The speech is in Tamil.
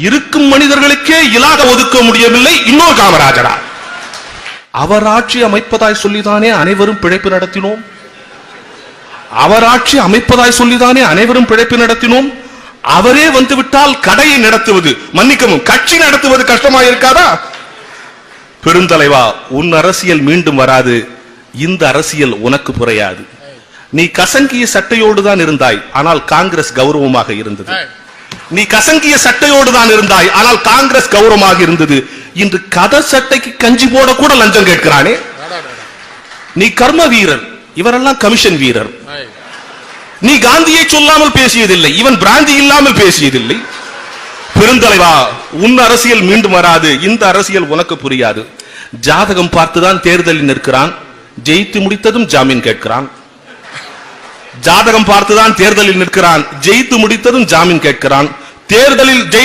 இருக்கும் மனிதர்களுக்கே இலாக ஒதுக்க முடியவில்லை. இன்னொரு காமராஜரா? அவர் ஆட்சி அமைப்பதாய் சொல்லிதானே அனைவரும் பிழைப்பு நடத்தினோம். அவர் ஆட்சி அமைப்பதாய் சொல்லிதானே அனைவரும் பிழைப்பு நடத்தினோம். அவரே வந்துவிட்டால் கடையை நடத்துவது, மன்னிக்கவும், கட்சி நடத்துவது கஷ்டமா இருக்காதா? பெருந்தலைவா, உன் அரசியல் மீண்டும் வராது. இந்த அரசியல் உனக்கு புரியாது. நீ கசங்கிய சட்டையோடு தான் இருந்தாய், ஆனால் காங்கிரஸ் கௌரவமாக இருந்தது. நீ கசங்கிய சட்டையோடு தான் இருந்தாய், ஆனால் காங்கிரஸ் கௌரவமாக இருந்தது. இன்று கதை சட்டைக்கு கஞ்சி போட கூட லஞ்சம் கேட்கிறானே. நீ கர்ம வீரர், இவரெல்லாம் கமிஷன் வீரர். நீ காந்தியை சொல்லாமல் பேசியதில்லை, இவன் பிராந்தி இல்லாமல் பேசியதில்லை. பெருந்தலைவா, உன் அரசியல் மீண்டும் வராது. இந்த அரசியல் உனக்கு புரியாது. ஜாதகம் பார்த்துதான் தேர்தலில் நிற்கிறான், ஜெயித்து முடித்ததும் ஜாமீன் கேட்கிறான். ஜாதகம் பார்த்துதான் தேர்தலில் நிற்கிறான், ஜெயித்து முடித்ததும் ஜாமீன் கேட்கிறான். தேர்தலில்